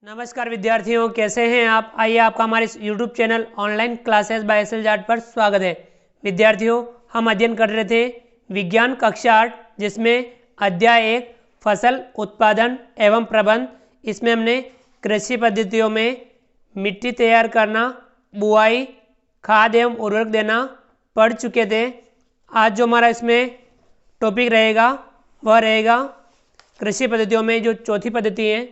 नमस्कार विद्यार्थियों, कैसे हैं आप। आइए आपका हमारे इस YouTube channel online classes by S L Jat पर स्वागत है। विद्यार्थियों, हम अध्ययन कर रहे थे विज्ञान कक्षा 8, जिसमें अध्याय 1 फसल उत्पादन एवं प्रबंध। इसमें हमने कृषि पद्धतियों में मिट्टी तैयार करना, बुआई, खाद एवं उर्वरक देना पढ़ चुके थे। आज जो हमारा इसमें टॉपिक रहेगा वह रहेगा कृषि पद्धतियों में जो चौथी पद्धति है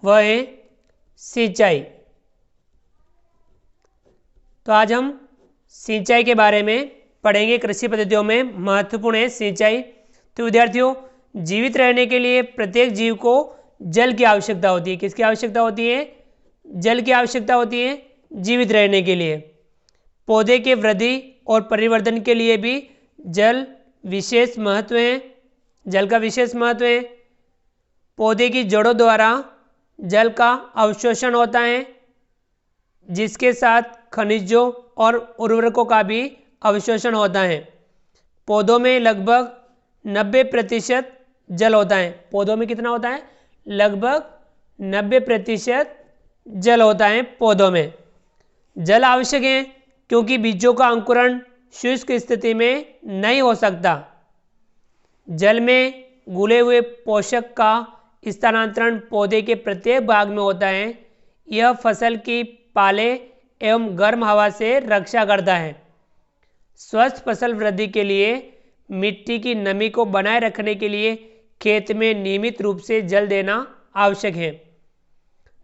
वह है सिंचाई। तो आज हम सिंचाई के बारे में पढ़ेंगे। कृषि पद्धतियों में महत्वपूर्ण है सिंचाई। तो विद्यार्थियों, जीवित रहने के लिए प्रत्येक जीव को जल की आवश्यकता होती है। किसकी आवश्यकता होती है? जल की आवश्यकता होती है जीवित रहने के लिए। पौधे के वृद्धि और परिवर्धन के लिए भी जल विशेष महत्व है। जल का विशेष महत्व है। पौधे की जड़ों द्वारा जल का अवशोषण होता है, जिसके साथ खनिजों और उर्वरकों का भी अवशोषण होता है। पौधों में लगभग 90% जल होता है। पौधों में कितना होता है? लगभग 90% जल होता है पौधों में। जल आवश्यक है क्योंकि बीजों का अंकुरण शुष्क स्थिति में नहीं हो सकता। जल में घुले हुए पोषक का स्थानांतरण पौधे के प्रत्येक भाग में होता है। यह फसल की पाले एवं गर्म हवा से रक्षा करता है। स्वस्थ फसल वृद्धि के लिए मिट्टी की नमी को बनाए रखने के लिए खेत में नियमित रूप से जल देना आवश्यक है।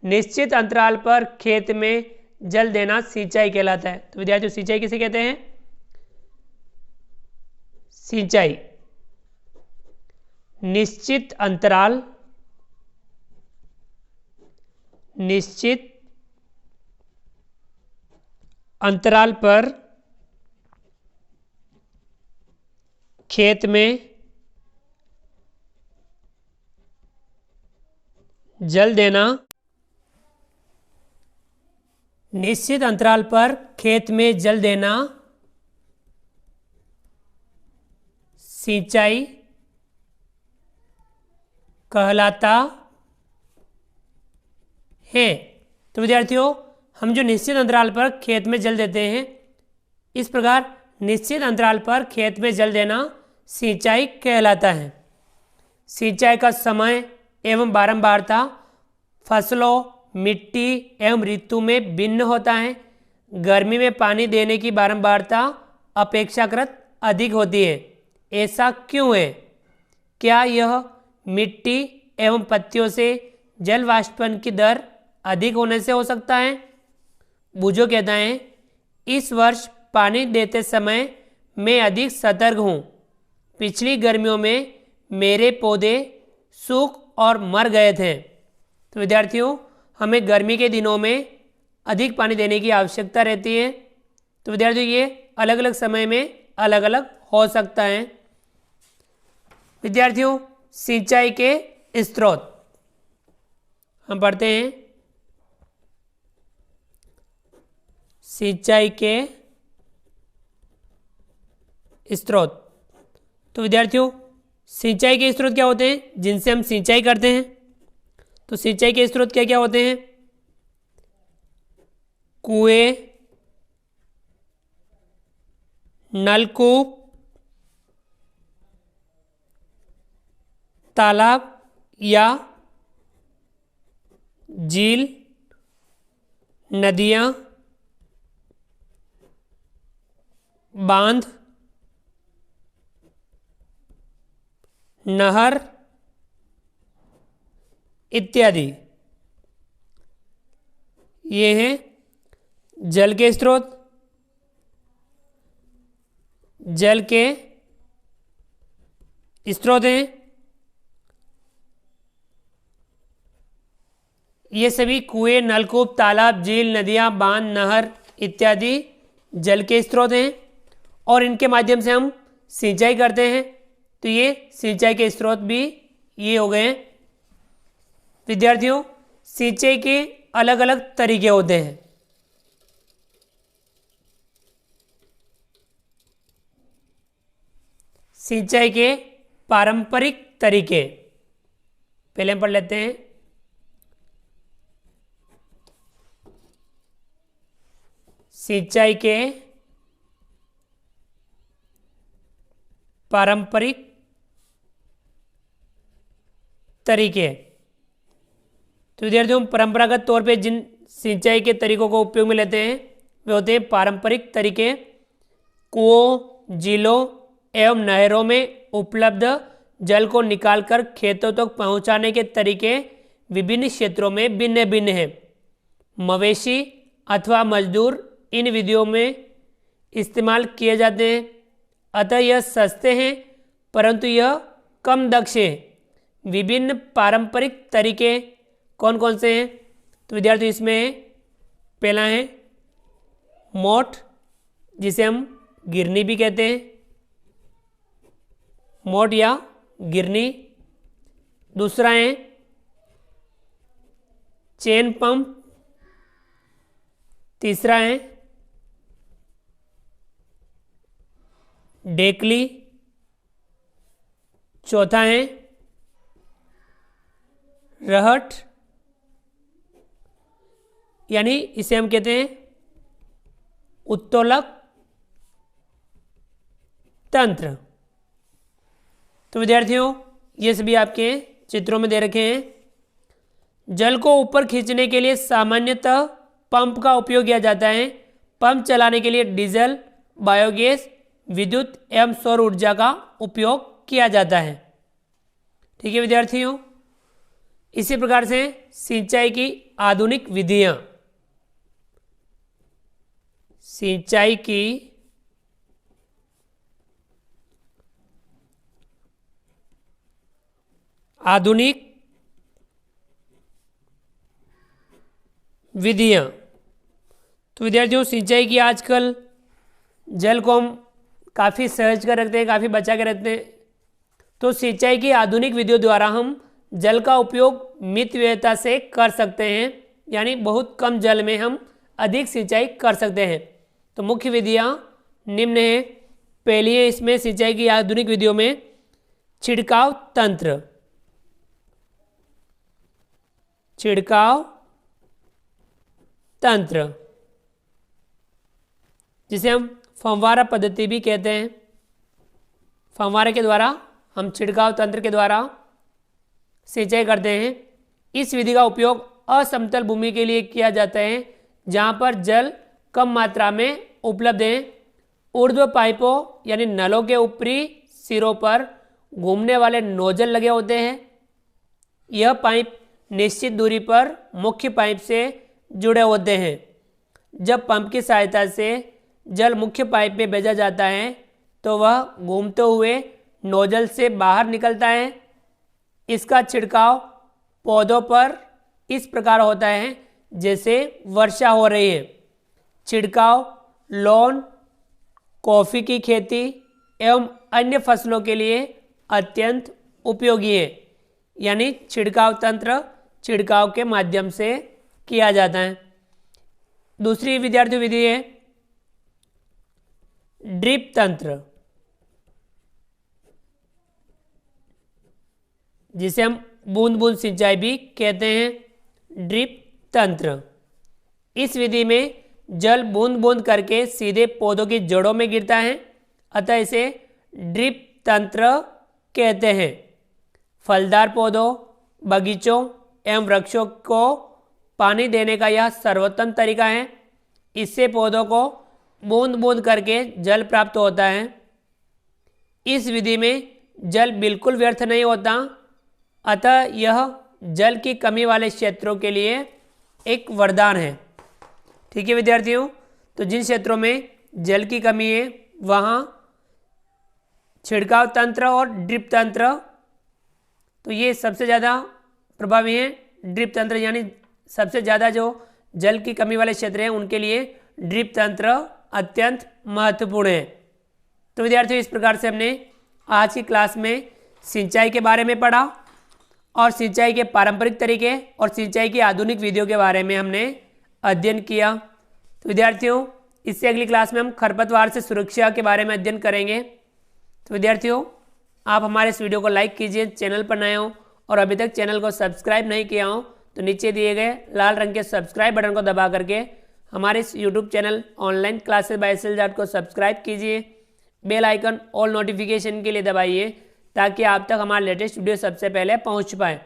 निश्चित अंतराल पर खेत में जल देना सिंचाई कहलाता है। तो विद्यार्थियों, सिंचाई किसे कहते हैं? सिंचाई निश्चित अंतराल पर खेत में जल देना। निश्चित अंतराल पर खेत में जल देना सिंचाई कहलाता है। तो विद्यार्थियों, हम जो निश्चित अंतराल पर खेत में जल देते हैं, इस प्रकार निश्चित अंतराल पर खेत में जल देना सिंचाई कहलाता है। सिंचाई का समय एवं बारंबारता फसलों, मिट्टी एवं ऋतु में भिन्न होता है। गर्मी में पानी देने की बारंबारता अपेक्षाकृत अधिक होती है। ऐसा क्यों है? क्या यह मिट्टी एवं पत्तियों से जल वाष्पन की दर अधिक होने से हो सकता है? बुझो कहता है, इस वर्ष पानी देते समय मैं अधिक सतर्क हूँ। पिछली गर्मियों में मेरे पौधे सूख और मर गए थे। तो विद्यार्थियों, हमें गर्मी के दिनों में अधिक पानी देने की आवश्यकता रहती है। तो विद्यार्थियों, ये अलग अलग समय में अलग अलग हो सकता है। विद्यार्थियों, सिंचाई के स्रोत हम पढ़ते हैं। सिंचाई के स्रोत। तो विद्यार्थियों, सिंचाई के स्रोत क्या होते हैं जिनसे हम सिंचाई करते हैं? तो सिंचाई के स्रोत क्या क्या होते हैं? कुएं, नलकूप, तालाब या झील, नदियां, बांध, नहर इत्यादि। ये हैं जल के स्रोत। जल के स्रोत हैं ये सभी कुएं, नलकूप, तालाब, झील, नदियां, बांध, नहर इत्यादि जल के स्रोत हैं और इनके माध्यम से हम सिंचाई करते हैं। तो ये सिंचाई के स्रोत भी ये हो गए हैं। विद्यार्थियों, सिंचाई के अलग अलग तरीके होते हैं। सिंचाई के पारंपरिक तरीके। पहले हम पढ़ लेते हैं। सिंचाई के पारंपरिक तरीके। तो विद्यार्थियों, परंपरागत तौर पे जिन सिंचाई के तरीकों को उपयोग में लेते हैं वे होते हैं पारंपरिक तरीके। कुओं, झीलों एवं नहरों में उपलब्ध जल को निकालकर खेतों तक पहुंचाने के तरीके विभिन्न क्षेत्रों में भिन्न भिन्न हैं। मवेशी अथवा मजदूर इन विधियों में इस्तेमाल किए जाते हैं, अतः यह सस्ते हैं परंतु यह कम दक्ष हैं। विभिन्न पारंपरिक तरीके कौन कौन से हैं? तो विद्यार्थी, इसमें पहला है मोट, जिसे हम गिरनी भी कहते हैं, मोट या गिरनी। दूसरा है चेन पंप। तीसरा है डेकली। चौथा है रहट, यानी इसे हम कहते हैं उत्तोलक तंत्र। तो विद्यार्थियों, ये सभी आपके चित्रों में दे रखे हैं। जल को ऊपर खींचने के लिए सामान्यतः पंप का उपयोग किया जाता है। पंप चलाने के लिए डीजल, बायोगैस, विद्युत एवं सौर ऊर्जा का उपयोग किया जाता है। ठीक है विद्यार्थियों, इसी प्रकार से सिंचाई की आधुनिक विधियां। सिंचाई की आधुनिक विधियां। तो विद्यार्थियों, सिंचाई की आजकल जल को हम काफ़ी सहज कर रखते हैं, काफ़ी बचा के रखते हैं। तो सिंचाई की आधुनिक विधियों द्वारा हम जल का उपयोग मितव्ययता से कर सकते हैं, यानी बहुत कम जल में हम अधिक सिंचाई कर सकते हैं। तो मुख्य विधियां निम्न है। पहली है इसमें सिंचाई की आधुनिक विधियों में छिड़काव तंत्र। छिड़काव तंत्र, जिसे हम फव्वारा पद्धति भी कहते हैं। फव्वारे के द्वारा हम छिड़काव तंत्र के द्वारा सिंचाई करते हैं। इस विधि का उपयोग असमतल भूमि के लिए किया जाता है जहाँ पर जल कम मात्रा में उपलब्ध है। ऊर्ध्व पाइपों यानी नलों के ऊपरी सिरों पर घूमने वाले नोजल लगे होते हैं। यह पाइप निश्चित दूरी पर मुख्य पाइप से जुड़े होते हैं। जब पंप की सहायता से जल मुख्य पाइप में भेजा जाता है तो वह घूमते हुए नोजल से बाहर निकलता है। इसका छिड़काव पौधों पर इस प्रकार होता है जैसे वर्षा हो रही है। छिड़काव लॉन, कॉफ़ी की खेती एवं अन्य फसलों के लिए अत्यंत उपयोगी है। यानी छिड़काव तंत्र छिड़काव के माध्यम से किया जाता है। दूसरी विद्यार्थी विधि है ड्रिप तंत्र, जिसे हम बूंद बूंद सिंचाई भी कहते हैं। ड्रिप तंत्र, इस विधि में जल बूंद बूंद करके सीधे पौधों की जड़ों में गिरता है, अतः इसे ड्रिप तंत्र कहते हैं। फलदार पौधों, बगीचों एवं वृक्षों को पानी देने का यह सर्वोत्तम तरीका है। इससे पौधों को बूंद बूंद करके जल प्राप्त होता है। इस विधि में जल बिल्कुल व्यर्थ नहीं होता, अतः यह जल की कमी वाले क्षेत्रों के लिए एक वरदान है। ठीक है विद्यार्थियों, तो जिन क्षेत्रों में जल की कमी है वहाँ छिड़काव तंत्र और ड्रिप तंत्र, तो ये सबसे ज़्यादा प्रभावी है। ड्रिप तंत्र यानी सबसे ज़्यादा जो जल की कमी वाले क्षेत्र हैं उनके लिए ड्रिप तंत्र अत्यंत महत्वपूर्ण है। तो विद्यार्थियों, इस प्रकार से हमने आज की क्लास में सिंचाई के बारे में पढ़ा और सिंचाई के पारंपरिक तरीके और सिंचाई की आधुनिक विधियों के बारे में हमने अध्ययन किया। तो विद्यार्थियों, इससे अगली क्लास में हम खरपतवार से सुरक्षा के बारे में अध्ययन करेंगे। तो विद्यार्थियों, आप हमारे इस वीडियो को लाइक कीजिए, चैनल पर नए हो और अभी तक चैनल को सब्सक्राइब नहीं किया हो तो नीचे दिए गए लाल रंग के सब्सक्राइब बटन को दबा करके हमारे इस YouTube channel online classes bye SLJAT को सब्सक्राइब कीजिए। बेल आइकन ऑल नोटिफिकेशन के लिए दबाइए ताकि आप तक हमारा लेटेस्ट वीडियो सबसे पहले पहुंच पाए।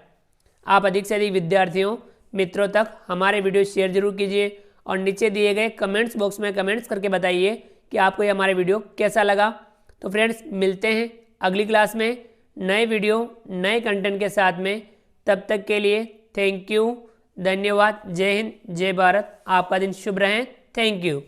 आप अधिक से अधिक विद्यार्थियों मित्रों तक हमारे वीडियो शेयर जरूर कीजिए और नीचे दिए गए कमेंट्स बॉक्स में कमेंट्स करके बताइए कि आपको ये हमारे वीडियो कैसा लगा। तो फ्रेंड्स, मिलते हैं अगली क्लास में नए वीडियो नए कंटेंट के साथ में। तब तक के लिए थैंक यू, धन्यवाद। जय हिंद, जय भारत। आपका दिन शुभ रहे। Thank you.